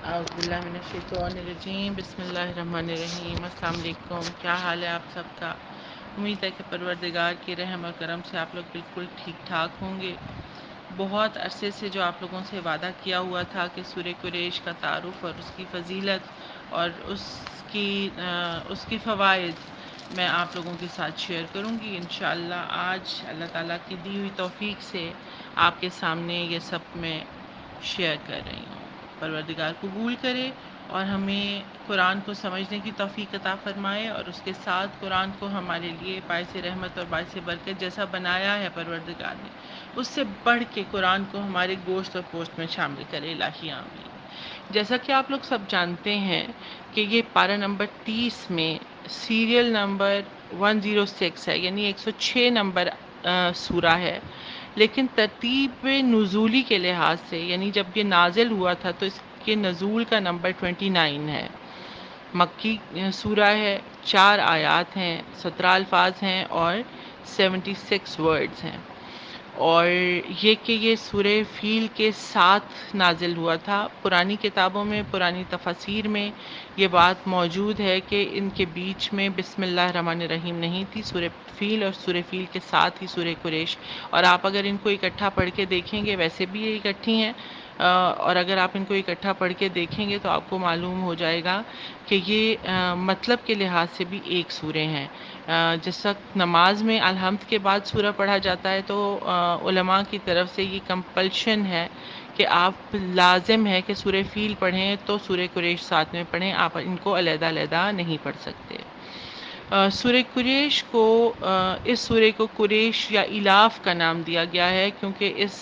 اعوذ باللہ من الشیطان الرجیم، بسم اللہ الرحمن الرحیم۔ السلام علیکم، کیا حال ہے آپ سب کا؟ امید ہے کہ پروردگار کی رحم اور کرم سے آپ لوگ بالکل ٹھیک ٹھاک ہوں گے۔ بہت عرصے سے جو آپ لوگوں سے وعدہ کیا ہوا تھا کہ سورہ قریش کا تعارف اور اس کی فضیلت اور اس کی فوائد میں آپ لوگوں کے ساتھ شیئر کروں گی انشاءاللہ۔ آج اللہ تعالیٰ کی دی ہوئی توفیق سے آپ کے سامنے یہ سب میں شیئر کر رہی ہوں۔ پروردگار قبول کرے اور ہمیں قرآن کو سمجھنے کی توفیق عطا فرمائے، اور اس کے ساتھ قرآن کو ہمارے لیے باعث رحمت اور باعث برکت جیسا بنایا ہے پروردگار نے، اس سے بڑھ کے قرآن کو ہمارے گوشت اور پوشت میں شامل کرے، الہی آمین۔ جیسا کہ آپ لوگ سب جانتے ہیں کہ یہ پارہ نمبر 30 میں سیریل نمبر 106 ہے، یعنی 106 نمبر سورہ ہے، لیکن ترتیب نزولی کے لحاظ سے، یعنی جب یہ نازل ہوا تھا تو اس کے نزول کا نمبر 29 ہے۔ مکی سورہ ہے، 4 آیات ہیں، 17 الفاظ ہیں اور 76 ورڈز ہیں، اور یہ سورہ فیل کے ساتھ نازل ہوا تھا۔ پرانی کتابوں میں، پرانی تفاسیر میں یہ بات موجود ہے کہ ان کے بیچ میں بسم اللہ الرحمن الرحیم نہیں تھی، سورہ فیل اور سورہ فیل کے ساتھ ہی سورہ قریش، اور آپ اگر ان کو اکٹھا پڑھ کے دیکھیں گے، ویسے بھی یہ اکٹھی ہیں، اور اگر آپ ان کو اکٹھا پڑھ کے دیکھیں گے تو آپ کو معلوم ہو جائے گا کہ یہ مطلب کے لحاظ سے بھی ایک سورہ ہیں۔ جس وقت نماز میں الحمد کے بعد سورہ پڑھا جاتا ہے تو علماء کی طرف سے یہ کمپلشن ہے کہ آپ لازم ہے کہ سورہ فیل پڑھیں تو سورہ قریش ساتھ میں پڑھیں، آپ ان کو علیحدہ علیحدہ نہیں پڑھ سکتے۔ سورہ قریش کو اس سورہ کو قریش یا الاف کا نام دیا گیا ہے، کیونکہ اس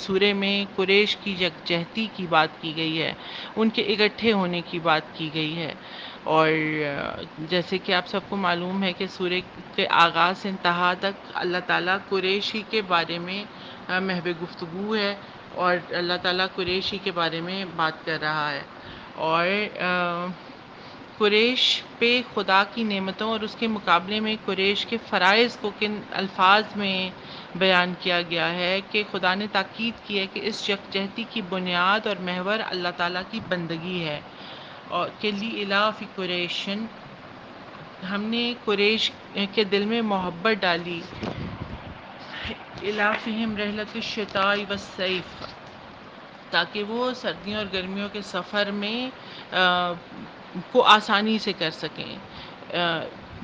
سورہ میں قریش کی یکجہتی کی بات کی گئی ہے، ان کے اکٹھے ہونے کی بات کی گئی ہے، اور جیسے کہ آپ سب کو معلوم ہے کہ سورہ کے آغاز سے انتہا تک اللہ تعالیٰ قریشی کے بارے میں محو گفتگو ہے، اور اللہ تعالیٰ قریشی کے بارے میں بات کر رہا ہے، اور قریش پہ خدا کی نعمتوں اور اس کے مقابلے میں قریش کے فرائض کو کن الفاظ میں بیان کیا گیا ہے کہ خدا نے تاکید کی ہے کہ اس یکجہتی کی بنیاد اور محور اللہ تعالیٰ کی بندگی ہے، اور کہ لی الاف قریشن، ہم نے قریش کے دل میں محبت ڈالی، الافہم رحلت الشتاء والصیف، تاکہ وہ سردیوں اور گرمیوں کے سفر میں کو آسانی سے کر سکیں۔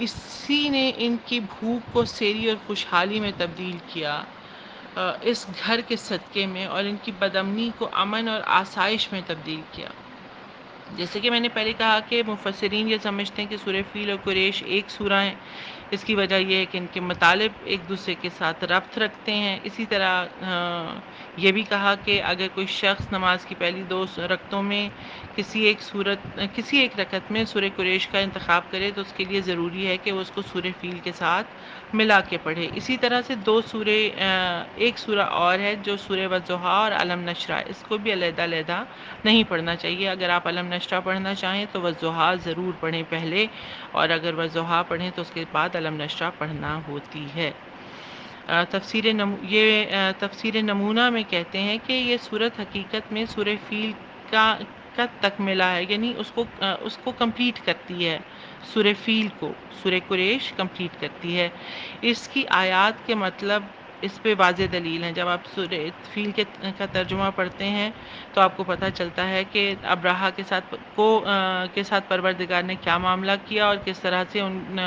اسی نے ان کی بھوک کو سیری اور خوشحالی میں تبدیل کیا، اس گھر کے صدقے میں، اور ان کی بدامنی کو امن اور آسائش میں تبدیل کیا۔ جیسے کہ میں نے پہلے کہا کہ مفسرین یہ سمجھتے ہیں کہ سورہ فیل اور قریش ایک سورہ ہیں، اس کی وجہ یہ ہے کہ ان کے مطالب ایک دوسرے کے ساتھ ربط رکھتے ہیں۔ اسی طرح یہ بھی کہا کہ اگر کوئی شخص نماز کی پہلی 2 رکعتوں میں کسی ایک رکعت میں سورہ قریش کا انتخاب کرے تو اس کے لیے ضروری ہے کہ وہ اس کو سورہ فیل کے ساتھ ملا کے پڑھے۔ اسی طرح سے ایک سورہ اور ہے جو سورہ والضحیٰ اور علم نشرہ، اس کو بھی علیحدہ علیحدہ نہیں پڑھنا چاہیے۔ اگر آپ علم نشرہ پڑھنا چاہیں تو والضحیٰ ضرور پڑھیں پہلے، اور اگر والضحیٰ پڑھیں تو اس کے بعد علم نشرہ پڑھنا ہوتی ہے۔ تفسیر نمونہ میں کہتے ہیں کہ یہ صورت حقیقت میں سورہ فیل کا تکملہ ہے، یعنی اس کو کمپلیٹ کرتی ہے، سورہ فیل کو سورہ قریش کمپلیٹ کرتی ہے۔ اس کی آیات کے مطلب اس پہ واضح دلیل ہیں۔ جب آپ سورہ فیل کا ترجمہ پڑھتے ہیں تو آپ کو پتہ چلتا ہے کہ ابرہہ کے ساتھ پروردگار نے کیا معاملہ کیا، اور کس طرح سے ان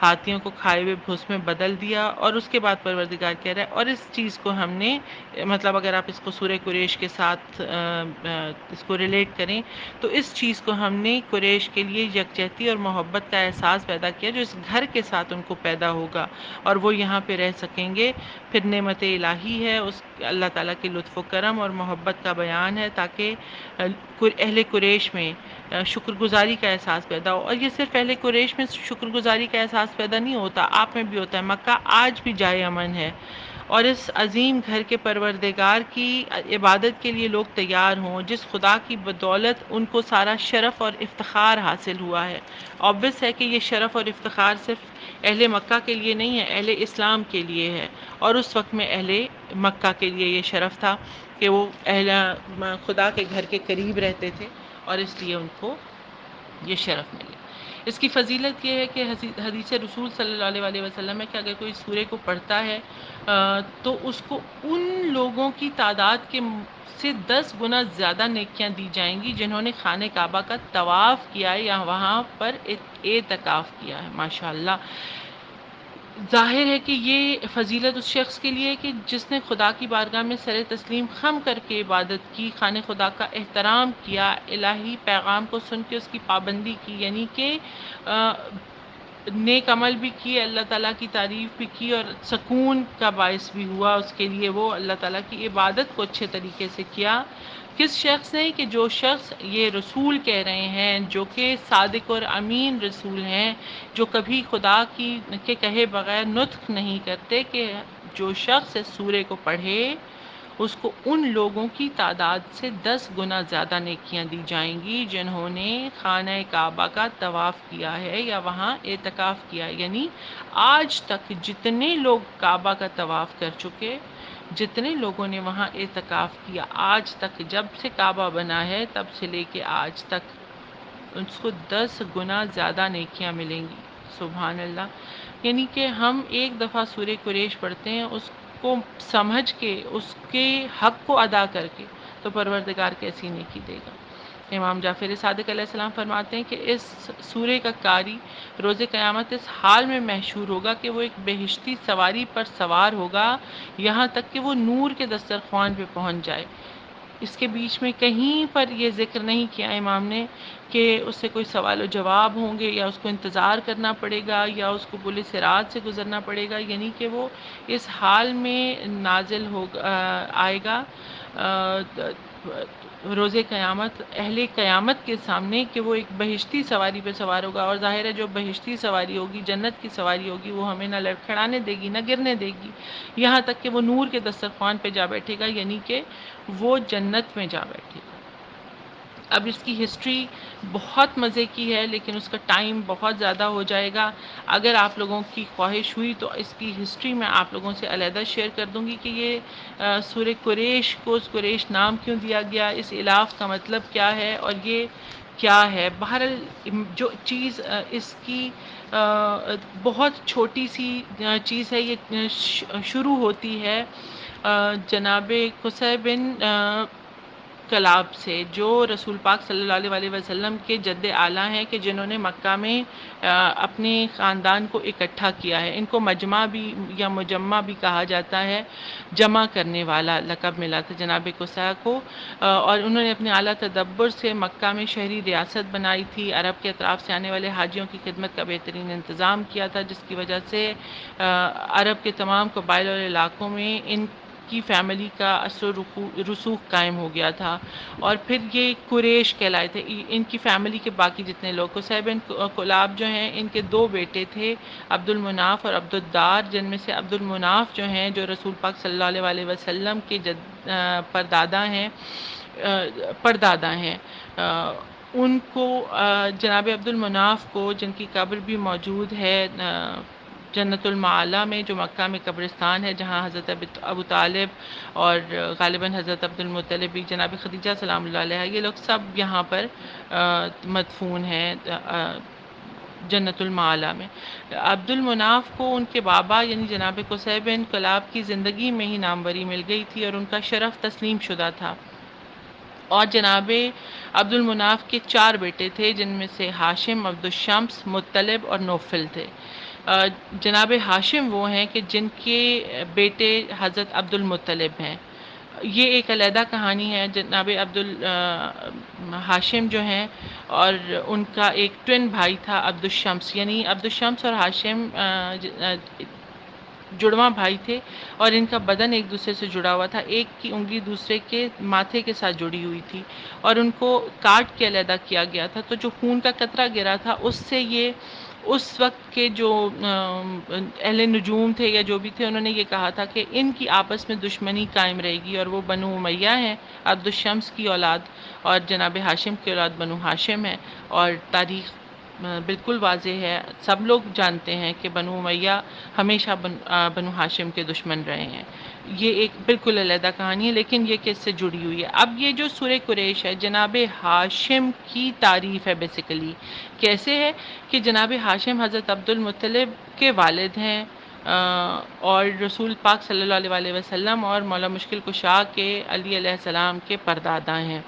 ہاتھیوں کو کھائے ہوئے بھوس میں بدل دیا، اور اس کے بعد پروردگار کہہ رہا ہے، اور اس چیز کو ہم نے، مطلب اگر آپ اس کو سورہ قریش کے ساتھ اس کو ریلیٹ کریں تو اس چیز کو ہم نے قریش کے لیے یکجہتی اور محبت کا احساس پیدا کیا جو اس گھر کے ساتھ ان کو پیدا ہوگا، اور وہ یہاں پہ رہ سکیں گے۔ پھر نعمت الہی ہے، اس اللہ تعالیٰ کے لطف و کرم اور محبت کا بیان ہے، تاکہ اہل قریش میں شکر گزاری کا احساس پیدا ہو، اور یہ صرف اہل قریش میں شکر گزاری کا احساس پیدا نہیں ہوتا، آپ میں بھی ہوتا ہے۔ مکہ آج بھی جائے امن ہے، اور اس عظیم گھر کے پروردگار کی عبادت کے لیے لوگ تیار ہوں، جس خدا کی بدولت ان کو سارا شرف اور افتخار حاصل ہوا ہے۔ obvious ہے کہ یہ شرف اور افتخار صرف اہل مکہ کے لیے نہیں ہے، اہل اسلام کے لیے ہے، اور اس وقت میں اہل مکہ کے لیے یہ شرف تھا کہ وہ خدا کے گھر کے قریب رہتے تھے، اور اس لیے ان کو یہ شرف ملے۔ اس کی فضیلت یہ ہے کہ حدیث رسول صلی اللہ علیہ وسلم ہے کہ اگر کوئی سورہ کو پڑھتا ہے تو اس کو ان لوگوں کی تعداد کے سے 10 گنا زیادہ نیکیاں دی جائیں گی جنہوں نے خانہ کعبہ کا طواف کیا ہے یا وہاں پر اعتکاف کیا ہے۔ ماشاءاللہ، ظاہر ہے کہ یہ فضیلت اس شخص کے لیے ہے کہ جس نے خدا کی بارگاہ میں سر تسلیم خم کر کے عبادت کی، خانہ خدا کا احترام کیا، الہی پیغام کو سن کے اس کی پابندی کی، یعنی کہ نیک عمل بھی کیے، اللہ تعالیٰ کی تعریف بھی کی، اور سکون کا باعث بھی ہوا اس کے لیے، وہ اللہ تعالیٰ کی عبادت کو اچھے طریقے سے کیا۔ کس شخص نے؟ کہ جو شخص یہ رسول کہہ رہے ہیں، جو کہ صادق اور امین رسول ہیں، جو کبھی خدا کے کہے بغیر نطق نہیں کرتے، کہ جو شخص اس سورے کو پڑھے اس کو ان لوگوں کی تعداد سے 10 گنا زیادہ نیکیاں دی جائیں گی جنہوں نے خانہ کعبہ کا طواف کیا ہے یا وہاں اعتکاف کیا ہے۔ یعنی آج تک جتنے لوگ کعبہ کا طواف کر چکے، جتنے لوگوں نے وہاں اعتکاف کیا، آج تک جب سے کعبہ بنا ہے تب سے لے کے آج تک اس کو 10 گنا زیادہ نیکیاں ملیں گی۔ سبحان اللہ! یعنی کہ ہم ایک دفعہ سورہ قریش پڑھتے ہیں، اس کو سمجھ کے، اس کے حق کو ادا کر کے، تو پروردگار کیسی نیکی دے گا۔ امام جعفر صادق علیہ السلام فرماتے ہیں کہ اس سورہ کا قاری روز قیامت اس حال میں محشور ہوگا کہ وہ ایک بہشتی سواری پر سوار ہوگا یہاں تک کہ وہ نور کے دسترخوان پہ پہنچ جائے۔ اس کے بیچ میں کہیں پر یہ ذکر نہیں کیا امام نے کہ اس سے کوئی سوال و جواب ہوں گے، یا اس کو انتظار کرنا پڑے گا، یا اس کو پل صراط سے گزرنا پڑے گا، یعنی کہ وہ اس حال میں نازل آئے گا روز قیامت اہل قیامت کے سامنے، کہ وہ ایک بہشتی سواری پہ سوار ہوگا۔ اور ظاہر ہے جو بہشتی سواری ہوگی، جنت کی سواری ہوگی، وہ ہمیں نہ لڑکھڑانے دے گی نہ گرنے دے گی، یہاں تک کہ وہ نور کے دسترخوان پہ جا بیٹھے گا، یعنی کہ وہ جنت میں جا بیٹھے گا۔ اب اس کی ہسٹری بہت مزے کی ہے، لیکن اس کا ٹائم بہت زیادہ ہو جائے گا۔ اگر آپ لوگوں کی خواہش ہوئی تو اس کی ہسٹری میں آپ لوگوں سے علیحدہ شیئر کر دوں گی کہ یہ سورہ قریش کو قریش نام کیوں دیا گیا، اس الاف کا مطلب کیا ہے، اور یہ کیا ہے۔ بہرحال جو چیز اس کی بہت چھوٹی سی چیز ہے، یہ شروع ہوتی ہے جناب قصی بن کلاب سے، جو رسول پاک صلی اللہ علیہ وسلم کے جد اعلیٰ ہیں، کہ جنہوں نے مکہ میں اپنے خاندان کو اکٹھا کیا ہے۔ ان کو مجمع بھی یا مجمع بھی کہا جاتا ہے، جمع کرنے والا لقب ملا تھا جناب قصی کو، اور انہوں نے اپنے اعلیٰ تدبر سے مکہ میں شہری ریاست بنائی تھی، عرب کے اطراف سے آنے والے حاجیوں کی خدمت کا بہترین انتظام کیا تھا، جس کی وجہ سے عرب کے تمام قبائل اور علاقوں میں ان کی فیملی کا اثر و رسوخ قائم ہو گیا تھا، اور پھر یہ قریش کہلائے تھے۔ ان کی فیملی کے باقی جتنے لوگ، قصی بن کلاب جو ہیں، ان کے 2 بیٹے تھے، عبد المناف اور عبد الدار، جن میں سے عبد المناف جو ہیں، جو رسول پاک صلی اللہ علیہ وسلم کے پردادا ہیں، ان کو جناب عبد المناف کو، جن کی قبر بھی موجود ہے جنت المعلی میں، جو مکہ میں قبرستان ہے، جہاں حضرت ابو طالب اور غالباً حضرت عبد المطلب بھی، جناب خدیجہ سلام اللہ علیہ، یہ لوگ سب یہاں پر مدفون ہیں جنت المعلی میں۔ عبد المناف کو ان کے بابا یعنی جناب قصی بن کلاب کی زندگی میں ہی ناموری مل گئی تھی، اور ان کا شرف تسلیم شدہ تھا، اور جناب عبد المناف کے 4 بیٹے تھے، جن میں سے ہاشم، عبد الشمس، مطلب اور نوفل تھے۔ جناب ہاشم وہ ہیں کہ جن کے بیٹے حضرت عبد المطلب ہیں۔ یہ ایک علیحدہ کہانی ہے۔ جناب ہاشم جو ہیں، اور ان کا ایک ٹوین بھائی تھا عبد الشمس، یعنی عبد الشمس اور ہاشم جڑواں بھائی تھے، اور ان کا بدن ایک دوسرے سے جڑا ہوا تھا، ایک کی انگلی دوسرے کے ماتھے کے ساتھ جڑی ہوئی تھی، اور ان کو کاٹ کے علیحدہ کیا گیا تھا۔ تو جو خون کا قطرہ گرا تھا، اس سے یہ اس وقت کے جو اہل نجوم تھے یا جو بھی تھے، انہوں نے یہ کہا تھا کہ ان کی آپس میں دشمنی قائم رہے گی، اور وہ بنو امیہ ہیں، عبد الشمس کی اولاد، اور جناب ہاشم کی اولاد بنو ہاشم ہے، اور تاریخ بالکل واضح ہے، سب لوگ جانتے ہیں کہ بنو امیہ ہمیشہ بنو ہاشم کے دشمن رہے ہیں۔ یہ ایک بالکل علیحدہ کہانی ہے، لیکن یہ کس سے جڑی ہوئی ہے؟ اب یہ جو سورہ قریش ہے جناب ہاشم کی تعریف ہے بیسیکلی۔ کیسے ہے کہ جناب ہاشم حضرت عبد المطلب کے والد ہیں، اور رسول پاک صلی اللہ علیہ وآلہ وسلم اور مولا مشکل کشا کے علی علیہ السلام کے پردادا ہیں۔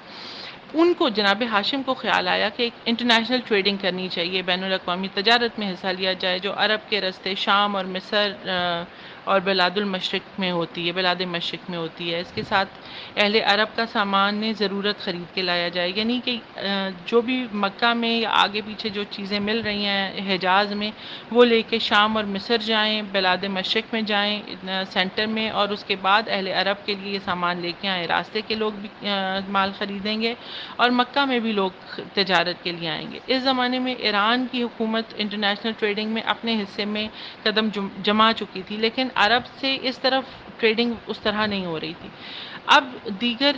ان کو جناب ہاشم کو خیال آیا کہ ایک انٹرنیشنل ٹریڈنگ کرنی چاہیے، بین الاقوامی تجارت میں حصہ لیا جائے جو عرب کے رستے شام اور مصر اور بلاد المشرق میں ہوتی ہے، بلاد مشرق میں ہوتی ہے۔ اس کے ساتھ اہل عرب کا سامان ضرورت خرید کے لایا جائے، یعنی کہ جو بھی مکہ میں یا آگے پیچھے جو چیزیں مل رہی ہیں حجاز میں، وہ لے کے شام اور مصر جائیں، بلاد مشرق میں جائیں سینٹر میں، اور اس کے بعد اہل عرب کے لیے یہ سامان لے کے آئیں۔ راستے کے لوگ بھی مال خریدیں گے اور مکہ میں بھی لوگ تجارت کے لیے آئیں گے۔ اس زمانے میں ایران کی حکومت انٹرنیشنل ٹریڈنگ میں اپنے حصے میں قدم جما چکی تھی، لیکن عرب سے اس طرف ٹریڈنگ اس طرح نہیں ہو رہی تھی۔ اب دیگر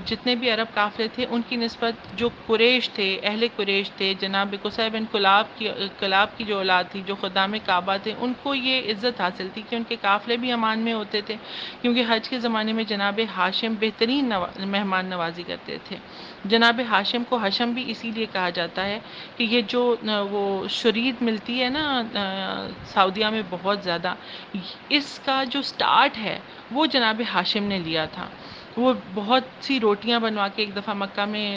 جتنے بھی عرب قافلے تھے ان کی نسبت جو قریش تھے، اہل قریش تھے، جناب قصی بن کلاب کی جو اولاد تھی، جو خدام کعبہ تھے، ان کو یہ عزت حاصل تھی کہ ان کے قافلے بھی امان میں ہوتے تھے، کیونکہ حج کے زمانے میں جناب ہاشم بہترین مہمان نوازی کرتے تھے۔ جناب ہاشم کو حشم بھی اسی لیے کہا جاتا ہے کہ یہ جو وہ شرید ملتی ہے نا سعودیہ میں بہت زیادہ، اس کا جو سٹارٹ ہے وہ جناب ہاشم نے لیا تھا۔ وہ بہت سی روٹیاں بنوا کے، ایک دفعہ مکہ میں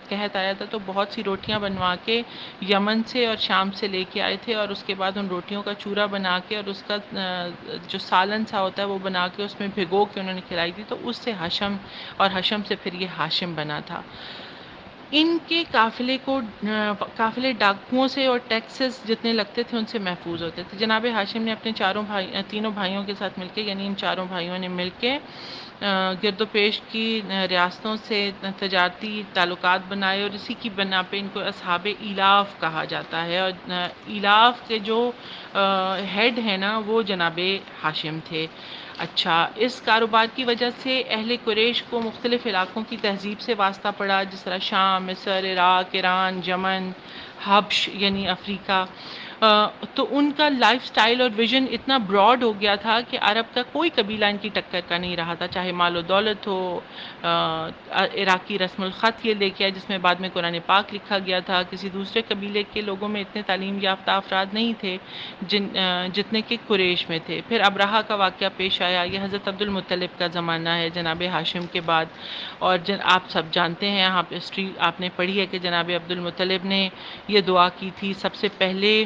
قحط آیا تھا تو بہت سی روٹیاں بنوا کے یمن سے اور شام سے لے کے آئے تھے، اور اس کے بعد ان روٹیوں کا چورا بنا کے اور اس کا جو سالن سا ہوتا ہے وہ بنا کے اس میں بھگو کے انہوں نے کھلائی تھی، تو اس سے حشم، اور حشم سے پھر یہ ہاشم بنا تھا۔ ان کے قافلے ڈاکوؤں سے اور ٹیکسز جتنے لگتے تھے ان سے محفوظ ہوتے تھے۔ جناب ہاشم نے اپنے تینوں بھائیوں کے ساتھ مل کے، یعنی ان چاروں بھائیوں نے مل کے گرد و پیش کی ریاستوں سے تجارتی تعلقات بنائے، اور اسی کی بنا پہ ان کو اصحاب ایلاف کہا جاتا ہے، اور ایلاف کے جو ہیڈ ہیں نا وہ جناب ہاشم تھے۔ اچھا، اس کاروبار کی وجہ سے اہل قریش کو مختلف علاقوں کی تہذیب سے واسطہ پڑا، جس طرح شام، مصر، عراق، ایران، یمن، حبش یعنی افریقہ۔ تو ان کا لائف سٹائل اور ویژن اتنا براڈ ہو گیا تھا کہ عرب کا کوئی قبیلہ ان کی ٹکر کا نہیں رہا تھا، چاہے مال و دولت ہو۔ عراقی رسم الخط یہ لے کے آئے جس میں بعد میں قرآن پاک لکھا گیا تھا۔ کسی دوسرے قبیلے کے لوگوں میں اتنے تعلیم یافتہ افراد نہیں تھے جتنے کہ قریش میں تھے۔ پھر ابرہہ کا واقعہ پیش آیا، یہ حضرت عبد المطلب کا زمانہ ہے جناب ہاشم کے بعد، اور آپ سب جانتے ہیں، ہسٹری آپ نے پڑھی ہے کہ جناب عبد المطلب نے یہ دعا کی تھی سب سے پہلے،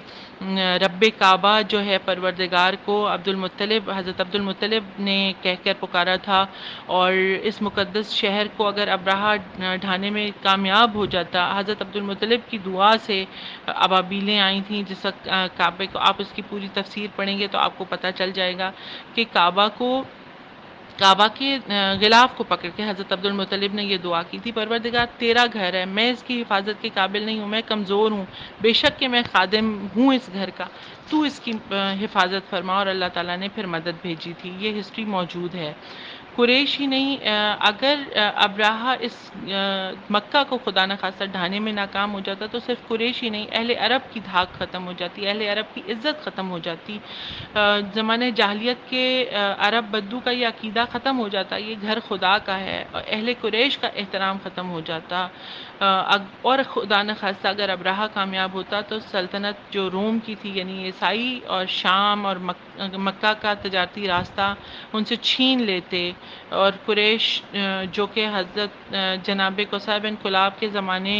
رب کعبہ جو ہے پروردگار کو حضرت عبد المطلب نے کہہ کر پکارا تھا، اور اس مقدس شہر کو اگر ابرہہ ڈھانے میں کامیاب ہو جاتا، حضرت عبد المطلب کی دعا سے ابابیلیں آئی تھیں جس وقت کعبے کو، آپ اس کی پوری تفسیر پڑھیں گے تو آپ کو پتہ چل جائے گا کہ کعبہ کے غلاف کو پکڑ کے حضرت عبد المطلب نے یہ دعا کی تھی، پروردگار تیرا گھر ہے، میں اس کی حفاظت کے قابل نہیں ہوں، میں کمزور ہوں، بے شک کہ میں خادم ہوں اس گھر کا، تو اس کی حفاظت فرما، اور اللہ تعالیٰ نے پھر مدد بھیجی تھی۔ یہ ہسٹری موجود ہے۔ قریش ہی نہیں، اگر ابرہہ اس مکہ کو خدا نخواستہ ڈھانے میں ناکام ہو جاتا تو صرف قریش ہی نہیں، اہل عرب کی دھاک ختم ہو جاتی، اہل عرب کی عزت ختم ہو جاتی۔ زمانہ جاہلیت کے عرب بدو کا یہ عقیدہ ختم ہو جاتا، یہ گھر خدا کا ہے، اور اہل قریش کا احترام ختم ہو جاتا۔ اور خدا نخواستہ اگر ابرہہ کامیاب ہوتا تو سلطنت جو روم کی تھی، یعنی عیسائی، اور شام اور مکہ کا تجارتی راستہ ان سے چھین لیتے، اور قریش جو کہ حضرت جناب قصی بن کلاب کے زمانے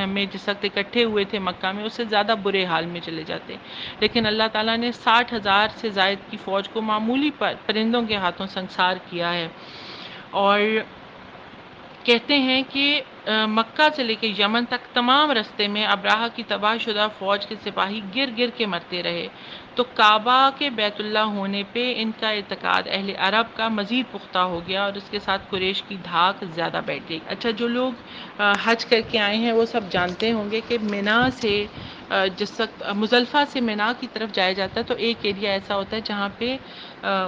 میں جس وقت اکٹھے ہوئے تھے مکہ میں، اس سے زیادہ برے حال میں چلے جاتے، لیکن اللہ تعالیٰ نے 60,000 سے زائد کی فوج کو معمولی پرندوں کے ہاتھوں سنسار کیا ہے۔ اور کہتے ہیں کہ مکہ سے لے کے یمن تک تمام رستے میں ابرہہ کی تباہ شدہ فوج کے سپاہی گر گر کے مرتے رہے، تو کعبہ کے بیت اللہ ہونے پہ ان کا اعتقاد اہل عرب کا مزید پختہ ہو گیا، اور اس کے ساتھ قریش کی دھاک زیادہ بیٹھ گئی۔ اچھا، جو لوگ حج کر کے آئے ہیں وہ سب جانتے ہوں گے کہ مینا سے جس وقت مزدلفہ سے مینا کی طرف جایا جاتا ہے تو ایک ایریا ایسا ہوتا ہے جہاں پہ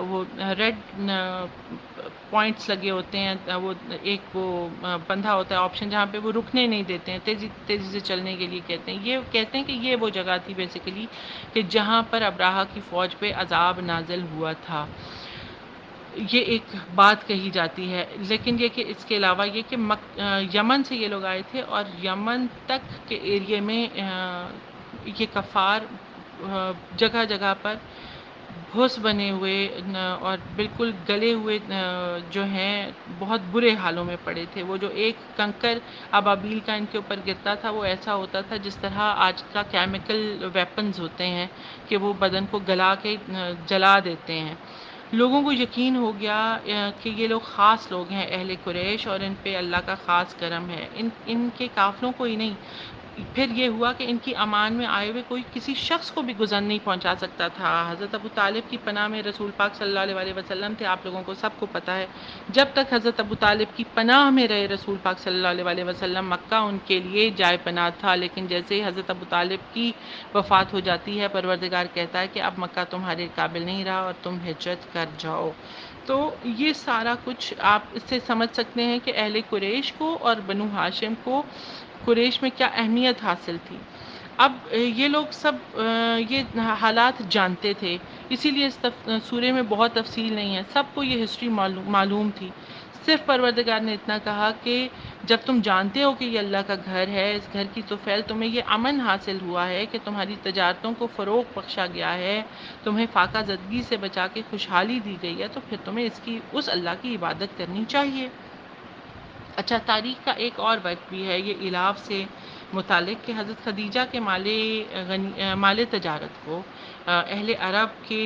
وہ ریڈ پوائنٹس لگے ہوتے ہیں، وہ ایک وہ بندھا ہوتا ہے آپشن جہاں پہ وہ رکنے نہیں دیتے ہیں، تیزی تیزی سے چلنے کے لیے کہتے ہیں. یہ کہتے ہیں کہ یہ وہ جگہ تھی بیسیکلی کہ جہاں پر ابراہہ کی فوج پہ عذاب نازل ہوا تھا. یہ ایک بات کہی جاتی ہے. لیکن یہ کہ اس کے علاوہ یہ کہ یمن سے یہ لوگ آئے تھے اور یمن تک کے ایریے میں یہ کفار جگہ جگہ پر بھوس بنے ہوئے اور بالکل گلے ہوئے جو ہیں بہت برے حالوں میں پڑے تھے. وہ جو ایک کنکر ابابیل کا ان کے اوپر گرتا تھا وہ ایسا ہوتا تھا جس طرح آج کا کیمیکل ویپنز ہوتے ہیں کہ وہ بدن کو گلا کے جلا دیتے ہیں. لوگوں کو یقین ہو گیا کہ یہ لوگ خاص لوگ ہیں اہل قریش اور ان پہ اللہ کا خاص کرم ہے. ان کے قافلوں کو ہی نہیں، پھر یہ ہوا کہ ان کی امان میں آئے ہوئے کوئی کسی شخص کو بھی گزر نہیں پہنچا سکتا تھا. حضرت ابو طالب کی پناہ میں رسول پاک صلی اللہ علیہ وسلم تھے. آپ لوگوں کو سب کو پتہ ہے جب تک حضرت ابو طالب کی پناہ میں رہے رسول پاک صلی اللہ علیہ وسلم، مکہ ان کے لیے جائے پناہ تھا. لیکن جیسے ہی حضرت ابو طالب کی وفات ہو جاتی ہے، پروردگار کہتا ہے کہ اب مکہ تمہارے قابل نہیں رہا اور تم ہجرت کر جاؤ. تو یہ سارا کچھ آپ اس سے سمجھ سکتے ہیں کہ اہل قریش کو اور بنو ہاشم کو قریش میں کیا اہمیت حاصل تھی. اب یہ لوگ سب یہ حالات جانتے تھے، اسی لیے اس سورے میں بہت تفصیل نہیں ہے، سب کو یہ ہسٹری معلوم تھی. صرف پروردگار نے اتنا کہا کہ جب تم جانتے ہو کہ یہ اللہ کا گھر ہے، اس گھر کی تو فعل تمہیں یہ امن حاصل ہوا ہے کہ تمہاری تجارتوں کو فروغ بخشا گیا ہے، تمہیں فاقہ زدگی سے بچا کے خوشحالی دی گئی ہے، تو پھر تمہیں اس اللہ کی عبادت کرنی چاہیے. اچھا، تاریخ کا ایک اور وقت بھی ہے یہ الاف سے متعلق کہ حضرت خدیجہ کے مال تجارت کو اہل عرب کے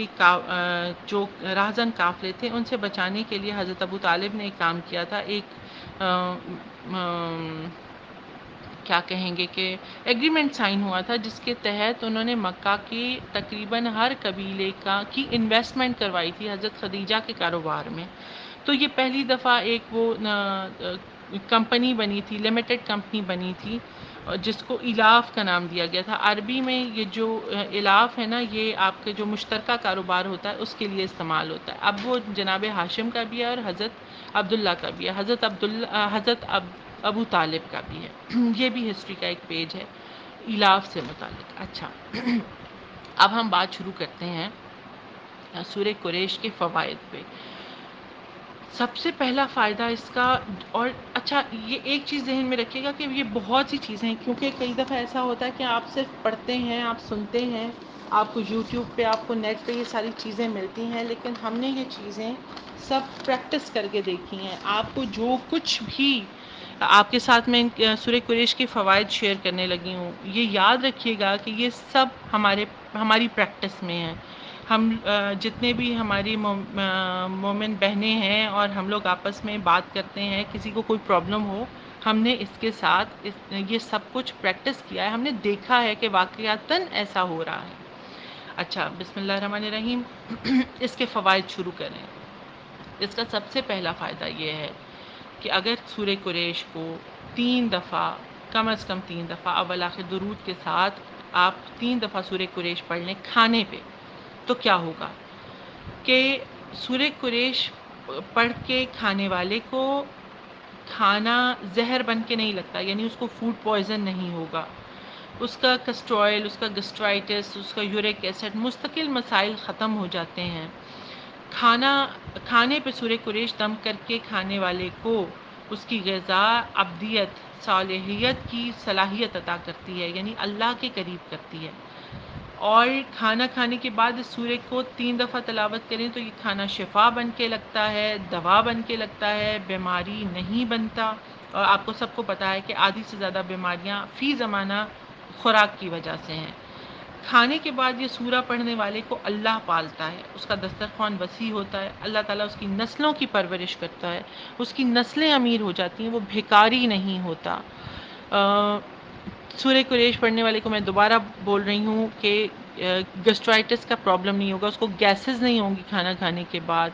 جو راہزن قافلے تھے ان سے بچانے کے لیے حضرت ابو طالب نے ایک کام کیا تھا. ایک کیا کہیں گے کہ ایگریمنٹ سائن ہوا تھا جس کے تحت انہوں نے مکہ کی تقریباً ہر قبیلے کی انویسٹمنٹ کروائی تھی حضرت خدیجہ کے کاروبار میں. تو یہ پہلی دفعہ ایک وہ کمپنی بنی تھی، لمیٹڈ کمپنی بنی تھی جس کو الاف کا نام دیا گیا تھا. عربی میں یہ جو الاف ہے نا، یہ آپ کے جو مشترکہ کاروبار ہوتا ہے اس کے لیے استعمال ہوتا ہے. اب وہ جناب ہاشم کا بھی ہے اور حضرت عبداللہ کا بھی ہے، حضرت ابو طالب کا بھی ہے. یہ بھی ہسٹری کا ایک پیج ہے الاف سے متعلق. اچھا، اب ہم بات شروع کرتے ہیں سورہ قریش کے فوائد پہ. سب سے پہلا فائدہ اس کا، اور اچھا یہ ایک چیز ذہن میں رکھیے گا کہ یہ بہت سی چیزیں ہیں، کیونکہ کئی دفعہ ایسا ہوتا ہے کہ آپ صرف پڑھتے ہیں، آپ سنتے ہیں، آپ کو یوٹیوب پہ، آپ کو نیٹ پہ یہ ساری چیزیں ملتی ہیں، لیکن ہم نے یہ چیزیں سب پریکٹس کر کے دیکھی ہیں. آپ کو جو کچھ بھی آپ کے ساتھ میں سورہ قریش کے فوائد شیئر کرنے لگی ہوں، یہ یاد رکھیے گا کہ یہ سب ہماری پریکٹس میں ہیں. ہم جتنے بھی ہماری مومن بہنیں ہیں اور ہم لوگ آپس میں بات کرتے ہیں، کسی کو کوئی پرابلم ہو، ہم نے اس کے ساتھ یہ سب کچھ پریکٹس کیا ہے، ہم نے دیکھا ہے کہ واقعتاً ایسا ہو رہا ہے. اچھا، بسم اللہ الرحمن الرحیم. اس کے فوائد شروع کریں. اس کا سب سے پہلا فائدہ یہ ہے کہ اگر سورہ قریش کو 3 دفعہ، کم از کم 3 دفعہ اول آخر درود کے ساتھ آپ 3 دفعہ سورہ قریش پڑھ لیں کھانے پہ، تو کیا ہوگا کہ سورہ قریش پڑھ کے کھانے والے کو کھانا زہر بن کے نہیں لگتا، یعنی اس کو فوڈ پوائزن نہیں ہوگا. اس کا کسٹرائل، اس کا گسٹرائٹس، اس کا یورک ایسڈ، مستقل مسائل ختم ہو جاتے ہیں. کھانے پہ سورہ قریش دم کر کے کھانے والے کو اس کی غذا ابدیت، صالحیت کی صلاحیت عطا کرتی ہے، یعنی اللہ کے قریب کرتی ہے. اور کھانا کھانے کے بعد اس سورہ کو 3 دفعہ تلاوت کریں تو یہ کھانا شفا بن کے لگتا ہے، دوا بن کے لگتا ہے، بیماری نہیں بنتا. اور آپ کو سب کو پتہ ہے کہ آدھی سے زیادہ بیماریاں فی زمانہ خوراک کی وجہ سے ہیں. کھانے کے بعد یہ سورہ پڑھنے والے کو اللہ پالتا ہے، اس کا دسترخوان وسیع ہوتا ہے، اللہ تعالیٰ اس کی نسلوں کی پرورش کرتا ہے، اس کی نسلیں امیر ہو جاتی ہیں، وہ بھکاری نہیں ہوتا. سورہ قریش پڑھنے والے کو میں دوبارہ بول رہی ہوں کہ گسٹرائٹس کا پرابلم نہیں ہوگا، اس کو گیسز نہیں ہوں گی کھانا کھانے کے بعد.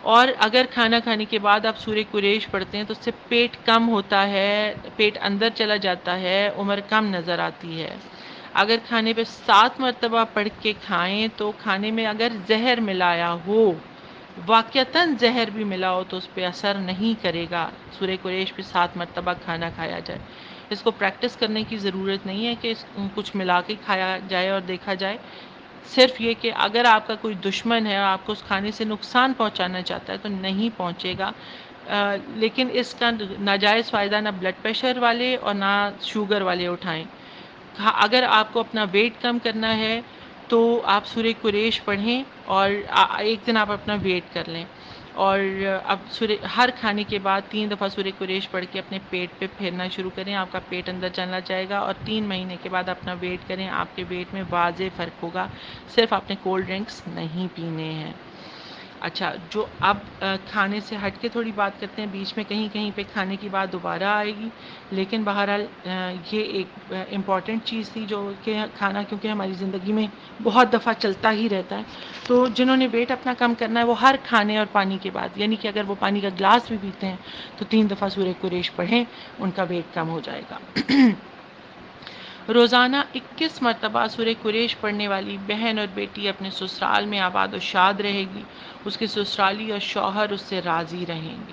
اور اگر کھانا کھانے کے بعد آپ سورہ قریش پڑھتے ہیں تو اس سے پیٹ کم ہوتا ہے، پیٹ اندر چلا جاتا ہے، عمر کم نظر آتی ہے. اگر کھانے پہ 7 مرتبہ پڑھ کے کھائیں تو کھانے میں اگر زہر ملایا ہو واقعتاً زہر بھی ملا ہو تو اس پہ اثر نہیں کرے گا سورہ قریش پہ 7 مرتبہ کھانا کھایا جائے۔ اس کو پریکٹس کرنے کی ضرورت نہیں ہے کہ کچھ ملا کے کھایا جائے اور دیکھا جائے، صرف یہ کہ اگر آپ کا کوئی دشمن ہے اور آپ کو اس کھانے سے نقصان پہنچانا چاہتا ہے تو نہیں پہنچے گا، لیکن اس کا ناجائز فائدہ نہ بلڈ پریشر والے اور نہ شوگر والے اٹھائیں۔ اگر آپ کو اپنا ویٹ کم کرنا ہے تو آپ سورہ قریش پڑھیں اور ایک دن آپ اپنا ویٹ کر لیں، اور اب ہر کھانے کے بعد 3 دفعہ سورہ قریش پڑھ کے اپنے پیٹ پہ پھیرنا شروع کریں، آپ کا پیٹ اندر چلنا جائے گا، اور 3 مہینے کے بعد اپنا ویٹ کریں، آپ کے ویٹ میں واضح فرق ہوگا۔ صرف آپ نے کولڈ ڈرنکس نہیں پینے ہیں۔ اچھا، جو اب کھانے سے ہٹ کے تھوڑی بات کرتے ہیں، بیچ میں کہیں کہیں پہ کھانے کی بات دوبارہ آئے گی، لیکن بہرحال یہ ایک امپورٹنٹ چیز تھی جو کہ کھانا کیونکہ ہماری زندگی میں بہت دفعہ چلتا ہی رہتا ہے، تو جنہوں نے ویٹ اپنا کم کرنا ہے وہ ہر کھانے اور پانی کے بعد، یعنی کہ اگر وہ پانی کا گلاس بھی پیتے ہیں تو 3 دفعہ سورہ قریش پڑھیں، ان کا ویٹ کم ہو جائے گا۔ روزانہ 21 مرتبہ سورہ قریش پڑھنے والی بہن اور بیٹی اپنے سسرال میں آباد و شاد رہے گی، اس کے سسرالی اور شوہر اس سے راضی رہیں گے۔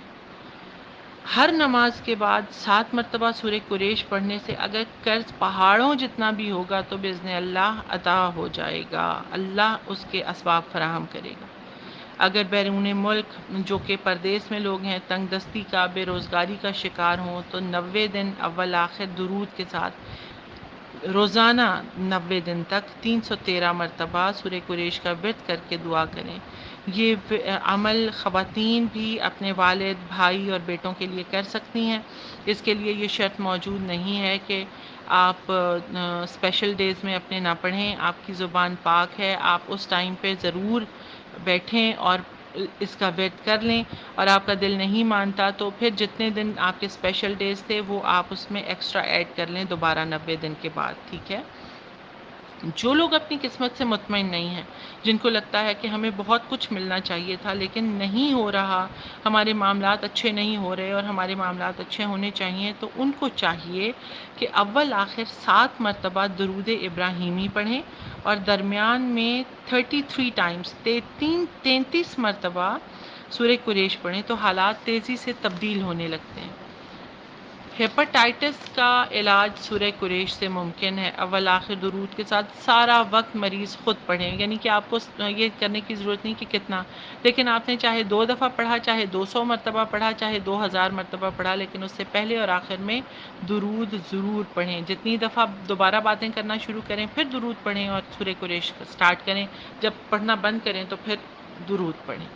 ہر نماز کے بعد 7 مرتبہ سورہ قریش پڑھنے سے اگر قرض پہاڑوں جتنا بھی ہوگا تو باذن اللہ عطا ہو جائے گا، اللہ اس کے اسباب فراہم کرے گا۔ اگر بیرون ملک جو کہ پردیس میں لوگ ہیں تنگ دستی کا، بے روزگاری کا شکار ہوں تو 90 دن اول آخر درود کے ساتھ روزانہ 90 دن تک 313 مرتبہ سورہ قریش کا ورد کر کے دعا کریں۔ یہ عمل خواتین بھی اپنے والد، بھائی اور بیٹوں کے لیے کر سکتی ہیں۔ اس کے لیے یہ شرط موجود نہیں ہے کہ آپ اسپیشل ڈیز میں اپنے نہ پڑھیں، آپ کی زبان پاک ہے، آپ اس ٹائم پہ ضرور بیٹھیں اور اس کا ورد کر لیں، اور آپ کا دل نہیں مانتا تو پھر جتنے دن آپ کے اسپیشل ڈیز تھے وہ آپ اس میں ایکسٹرا ایڈ کر لیں دوبارہ 90 دن کے بعد، ٹھیک ہے؟ جو لوگ اپنی قسمت سے مطمئن نہیں ہیں، جن کو لگتا ہے کہ ہمیں بہت کچھ ملنا چاہیے تھا لیکن نہیں ہو رہا، ہمارے معاملات اچھے نہیں ہو رہے اور ہمارے معاملات اچھے ہونے چاہیے، تو ان کو چاہیے کہ اول آخر 7 مرتبہ درود ابراہیمی پڑھیں اور درمیان میں 33 ٹائمز 33 مرتبہ سورہ قریش پڑھیں تو حالات تیزی سے تبدیل ہونے لگتے ہیں۔ ہیپاٹائٹس کا علاج سورہ قریش سے ممکن ہے۔ اول آخر درود کے ساتھ سارا وقت مریض خود پڑھیں، یعنی کہ آپ کو یہ کرنے کی ضرورت نہیں کہ کتنا، لیکن آپ نے چاہے 2 دفعہ پڑھا، چاہے 200 مرتبہ پڑھا، چاہے 2000 مرتبہ پڑھا، لیکن اس سے پہلے اور آخر میں درود ضرور پڑھیں۔ جتنی دفعہ دوبارہ باتیں کرنا شروع کریں پھر درود پڑھیں اور سورہ قریش سٹارٹ کریں، جب پڑھنا بند کریں تو پھر درود پڑھیں۔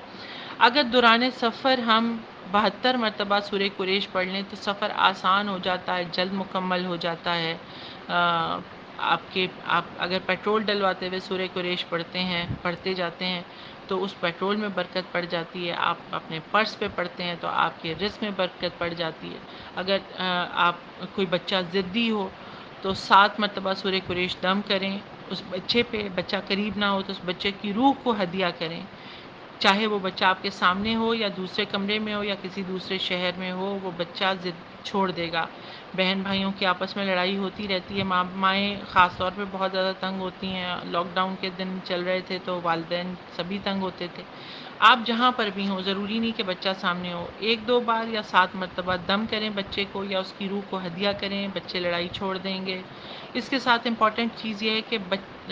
اگر دوران سفر ہم 72 مرتبہ سورہ قریش پڑھ لیں تو سفر آسان ہو جاتا ہے، جلد مکمل ہو جاتا ہے۔ آپ اگر پیٹرول ڈلواتے ہوئے سورہ قریش پڑھتے جاتے ہیں تو اس پیٹرول میں برکت پڑ جاتی ہے، آپ اپنے پرس پہ پڑھتے ہیں تو آپ کے رزق میں برکت پڑ جاتی ہے۔ اگر آپ کوئی بچہ ضدی ہو تو 7 مرتبہ سورہ قریش دم کریں، اس بچے پہ، بچہ قریب نہ ہو تو اس بچے کی روح کو ہدیہ کریں، چاہے وہ بچہ آپ کے سامنے ہو یا دوسرے کمرے میں ہو یا کسی دوسرے شہر میں ہو، وہ بچہ ضد چھوڑ دے گا۔ بہن بھائیوں کی آپس میں لڑائی ہوتی رہتی ہے، مائیں خاص طور پہ بہت زیادہ تنگ ہوتی ہیں، لاک ڈاؤن کے دن چل رہے تھے تو والدین سبھی تنگ ہوتے تھے۔ آپ جہاں پر بھی ہوں، ضروری نہیں کہ بچہ سامنے ہو، 1 2 بار یا 7 مرتبہ دم کریں بچے کو یا اس کی روح کو ہدیہ کریں، بچے لڑائی چھوڑ دیں گے۔ اس کے ساتھ امپورٹنٹ چیز یہ ہے کہ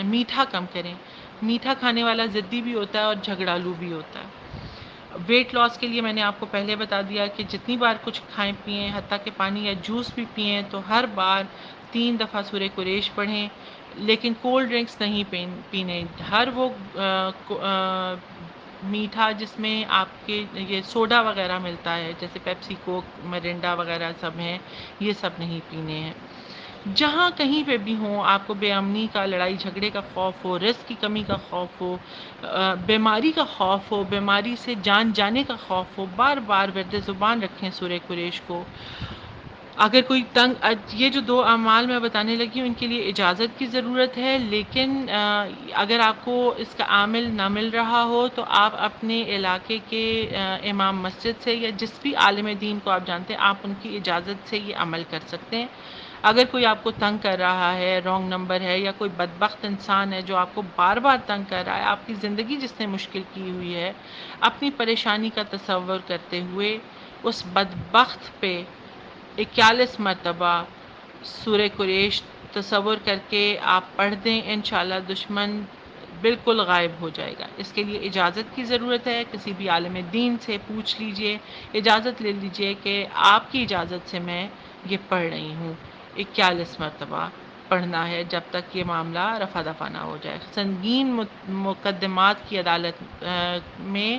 میٹھا کم کریں، میٹھا کھانے والا ضدی بھی ہوتا ہے اور جھگڑالو بھی ہوتا ہے۔ ویٹ لاس کے لیے میں نے آپ کو پہلے بتا دیا کہ جتنی بار کچھ کھائیں پئیں، حتیٰ کہ پانی یا جوس بھی پئیں تو ہر بار 3 دفعہ سورہ قریش پڑھیں، لیکن کولڈ ڈرنکس نہیں پینے۔ ہر وہ میٹھا جس میں آپ کے یہ سوڈا وغیرہ ملتا ہے جیسے پیپسی، کوک، مرنڈا وغیرہ سب ہیں، یہ سب نہیں پینے ہیں۔ جہاں کہیں پہ بھی ہوں، آپ کو بے امنی کا، لڑائی جھگڑے کا خوف ہو، رزق کی کمی کا خوف ہو، بیماری کا خوف ہو، بیماری سے جان جانے کا خوف ہو، بار بار ورد زبان رکھیں سورہ قریش کو۔ اگر کوئی یہ جو دو اعمال میں بتانے لگی ہوں ان کے لیے اجازت کی ضرورت ہے، لیکن اگر آپ کو اس کا عامل نہ مل رہا ہو تو آپ اپنے علاقے کے امام مسجد سے یا جس بھی عالم دین کو آپ جانتے ہیں، آپ ان کی اجازت سے یہ عمل کر سکتے ہیں۔ اگر کوئی آپ کو تنگ کر رہا ہے، رانگ نمبر ہے، یا کوئی بدبخت انسان ہے جو آپ کو بار بار تنگ کر رہا ہے، آپ کی زندگی جس نے مشکل کی ہوئی ہے، اپنی پریشانی کا تصور کرتے ہوئے اس بدبخت پہ 41 مرتبہ سورہ قریش تصور کر کے آپ پڑھ دیں، انشاءاللہ دشمن بالکل غائب ہو جائے گا۔ اس کے لیے اجازت کی ضرورت ہے، کسی بھی عالم دین سے پوچھ لیجئے، اجازت لے لیجئے کہ آپ کی اجازت سے میں یہ پڑھ رہی ہوں۔ 41 مرتبہ پڑھنا ہے جب تک یہ معاملہ رفع دفع نہ ہو جائے۔ سنگین مقدمات کی میں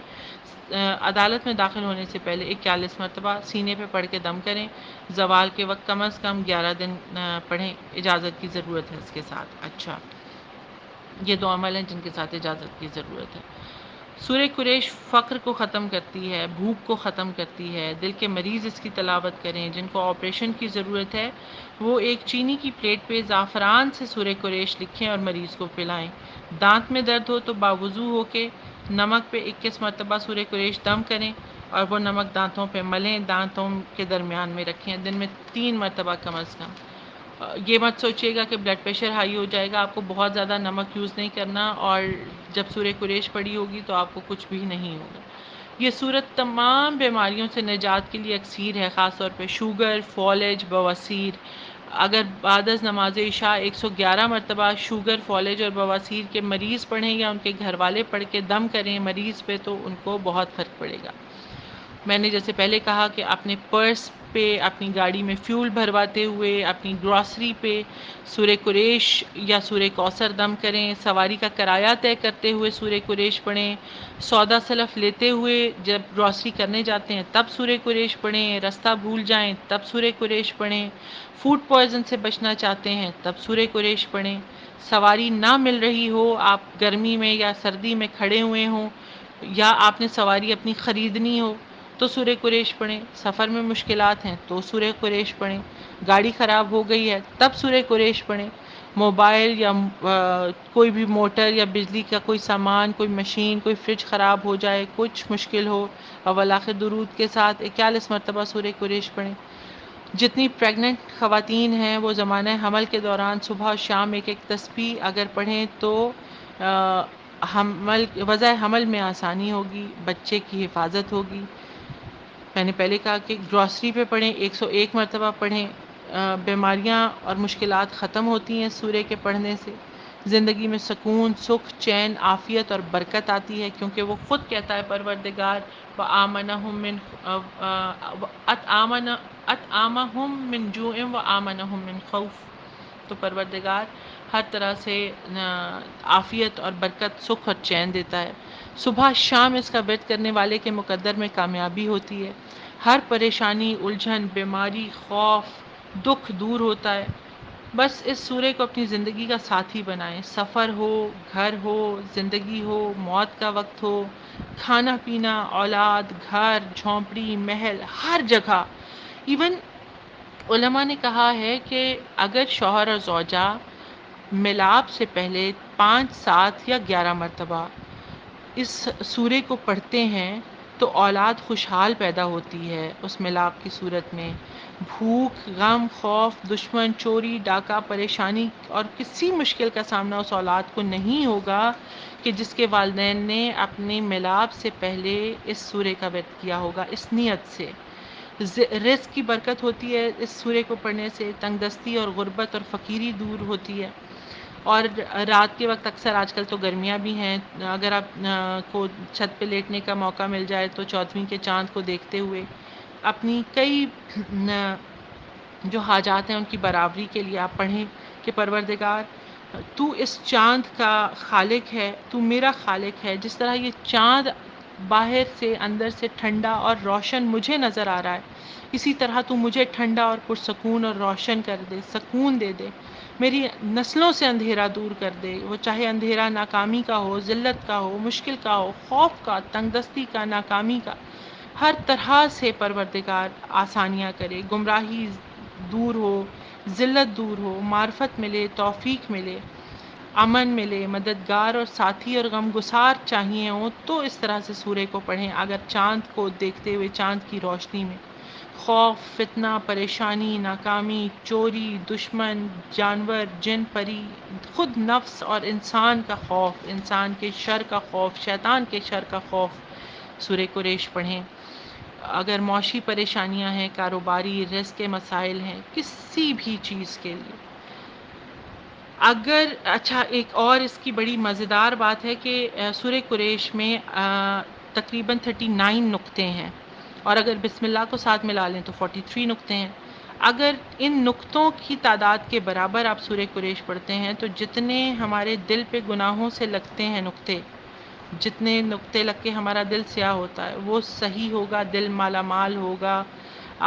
عدالت میں داخل ہونے سے پہلے 41 مرتبہ سینے پہ پڑھ کے دم کریں۔ زوال کے وقت کم از کم 11 دن پڑھیں، اجازت کی ضرورت ہے اس کے ساتھ۔ اچھا، یہ دو عمل ہیں جن کے ساتھ اجازت کی ضرورت ہے۔ سورہ قریش فقر کو ختم کرتی ہے، بھوک کو ختم کرتی ہے۔ دل کے مریض اس کی تلاوت کریں، جن کو آپریشن کی ضرورت ہے وہ ایک چینی کی پلیٹ پہ زعفران سے سورہ قریش لکھیں اور مریض کو پلائیں۔ دانت میں درد ہو تو باوضو ہو کے نمک پہ 21 مرتبہ سورہ قریش دم کریں اور وہ نمک دانتوں پہ ملیں، دانتوں کے درمیان میں رکھیں، دن میں 3 مرتبہ کم از کم۔ یہ مت سوچیے گا کہ بلڈ پریشر ہائی ہو جائے گا، آپ کو بہت زیادہ نمک یوز نہیں کرنا، اور جب سورہ قریش پڑھی ہوگی تو آپ کو کچھ بھی نہیں ہوگا۔ یہ صورت تمام بیماریوں سے نجات کے لیے اکسیر ہے، خاص طور پہ شوگر، فالج، بواسیر۔ اگر بعد از نماز عشاء 111 مرتبہ شوگر، فالج اور بواسیر کے مریض پڑھیں یا ان کے گھر والے پڑھ کے دم کریں مریض پہ تو ان کو بہت فرق پڑے گا۔ میں نے جیسے پہلے کہا کہ اپنے پرس پہ، اپنی گاڑی میں فیول بھرواتے ہوئے، اپنی گراسری پہ سورہ قریش یا سورہ کوثر دم کریں، سواری کا کرایہ طے کرتے ہوئے سورہ قریش پڑھیں، سودا سلف لیتے ہوئے جب گراسری کرنے جاتے ہیں تب سورہ قریش پڑھیں، رستہ بھول جائیں تب سورہ قریش پڑھیں، فوڈ پوائزن سے بچنا چاہتے ہیں تب سورہ قریش پڑھیں، سواری نہ مل رہی ہو، آپ گرمی میں یا سردی میں کھڑے ہوئے ہوں یا آپ نے سواری اپنی خریدنی ہو تو سورہ قریش پڑھیں، سفر میں مشکلات ہیں تو سورہ قریش پڑھیں، گاڑی خراب ہو گئی ہے تب سورہ قریش پڑھیں، موبائل یا کوئی بھی موٹر یا بجلی کا کوئی سامان، کوئی مشین، کوئی فریج خراب ہو جائے، کچھ مشکل ہو، اول آخر درود کے ساتھ 41 مرتبہ سورہ قریش پڑھیں۔ جتنی پریگننٹ خواتین ہیں وہ زمانہ حمل کے دوران صبح اور شام ایک ایک تسبیح اگر پڑھیں تو وضع حمل میں آسانی ہوگی، بچے کی حفاظت ہوگی۔ میں نے پہلے کہا کہ گراسری پہ پڑھیں، 101 مرتبہ پڑھیں، بیماریاں اور مشکلات ختم ہوتی ہیں سورہ کے پڑھنے سے، زندگی میں سکون، سکھ، چین، عافیت اور برکت آتی ہے، کیونکہ وہ خود کہتا ہے پروردگار وَآمَنَهُم أَطْعَمَهُم مِّن جُوعٍ وَآمَنَهُم مِّن خَوْفٍ۔ تو پروردگار ہر طرح سے عافیت اور برکت، سکھ اور چین دیتا ہے۔ صبح شام اس کا ورد کرنے والے کے مقدر میں کامیابی ہوتی ہے، ہر پریشانی، الجھن، بیماری، خوف، دکھ دور ہوتا ہے۔ بس اس سورے کو اپنی زندگی کا ساتھی بنائیں، سفر ہو، گھر ہو، زندگی ہو، موت کا وقت ہو، کھانا پینا، اولاد، گھر، جھونپڑی، محل، ہر جگہ۔ ایون علماء نے کہا ہے کہ اگر شوہر اور زوجہ ملاپ سے پہلے 5، 7 یا 11 مرتبہ اس سورے کو پڑھتے ہیں تو اولاد خوشحال پیدا ہوتی ہے اس ملاپ کی صورت میں۔ بھوک، غم، خوف، دشمن، چوری، ڈاکہ، پریشانی اور کسی مشکل کا سامنا اس اولاد کو نہیں ہوگا کہ جس کے والدین نے اپنے ملاپ سے پہلے اس سورے کا ورد کیا ہوگا اس نیت سے۔ رزق کی برکت ہوتی ہے اس سورے کو پڑھنے سے، تنگ دستی اور غربت اور فقیری دور ہوتی ہے۔ اور رات کے وقت اکثر آج کل تو گرمیاں بھی ہیں، اگر آپ کو چھت پہ لیٹنے کا موقع مل جائے تو چودھویں کے چاند کو دیکھتے ہوئے اپنی کئی جو حاجات ہیں ان کی برابری کے لیے آپ پڑھیں کہ پروردگار تو اس چاند کا خالق ہے، تو میرا خالق ہے، جس طرح یہ چاند باہر سے اندر سے ٹھنڈا اور روشن مجھے نظر آ رہا ہے، اسی طرح تو مجھے ٹھنڈا اور پرسکون اور روشن کر دے، سکون دے دے، میری نسلوں سے اندھیرا دور کر دے، وہ چاہے اندھیرا ناکامی کا ہو، ذلت کا ہو، مشکل کا ہو، خوف کا، تنگ دستی کا، ناکامی کا، ہر طرح سے پروردگار آسانیاں کرے، گمراہی دور ہو، ذلت دور ہو، معرفت ملے، توفیق ملے، امن ملے، مددگار اور ساتھی اور غمگسار چاہیے ہوں تو اس طرح سے سورہ کو پڑھیں۔ اگر چاند کو دیکھتے ہوئے چاند کی روشنی میں خوف، فتنہ، پریشانی، ناکامی، چوری، دشمن، جانور، جن، پری، خود نفس اور انسان کا خوف، انسان کے شر کا خوف، شیطان کے شر کا خوف، سورہ قریش پڑھیں۔ اگر معاشی پریشانیاں ہیں، کاروباری، رزق کے مسائل ہیں، کسی بھی چیز کے لیے، اگر اچھا ایک اور اس کی بڑی مزیدار بات ہے کہ سورہ قریش میں تقریباً 39 نقطے ہیں، اور اگر بسم اللہ کو ساتھ ملا لیں تو 43 نقطے ہیں۔ اگر ان نقطوں کی تعداد کے برابر آپ سورہ قریش پڑھتے ہیں تو جتنے ہمارے دل پہ گناہوں سے لگتے ہیں نقطے، جتنے نقطے لگ کے ہمارا دل سیاہ ہوتا ہے، وہ صحیح ہوگا، دل مالا مال ہوگا،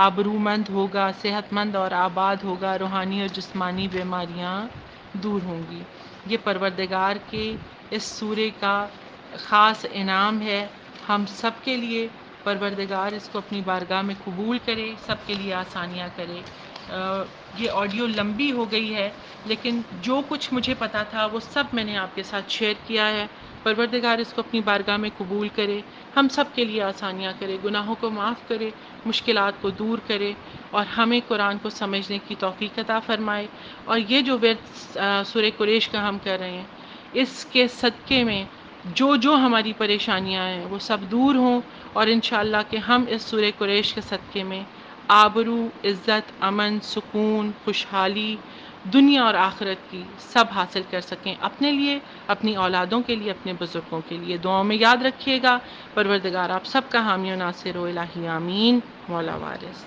آبرومند ہوگا، صحت مند اور آباد ہوگا، روحانی اور جسمانی بیماریاں دور ہوں گی۔ یہ پروردگار کے اس سورے کا خاص انعام ہے ہم سب کے لیے۔ پروردگار اس کو اپنی بارگاہ میں قبول کرے، سب کے لیے آسانیاں کرے۔ یہ آڈیو لمبی ہو گئی ہے، لیکن جو کچھ مجھے پتا تھا وہ سب میں نے آپ کے ساتھ شیئر کیا ہے۔ پروردگار اس کو اپنی بارگاہ میں قبول کرے، ہم سب کے لیے آسانیاں کرے، گناہوں کو معاف کرے، مشکلات کو دور کرے، اور ہمیں قرآن کو سمجھنے کی توفیق عطا فرمائے۔ اور یہ جو ورد سورہ قریش کا ہم کر رہے ہیں، اس کے صدقے میں جو ہماری پریشانیاں ہیں وہ سب دور ہوں، اور انشاءاللہ کہ ہم اس سورہ قریش کے صدقے میں آبرو، عزت، امن، سکون، خوشحالی دنیا اور آخرت کی سب حاصل کر سکیں، اپنے لیے، اپنی اولادوں کے لیے، اپنے بزرگوں کے لیے۔ دعاؤں میں یاد رکھیے گا۔ پروردگار آپ سب کا حامی و ناصر ہو۔ الہی آمین۔ مولا وارث۔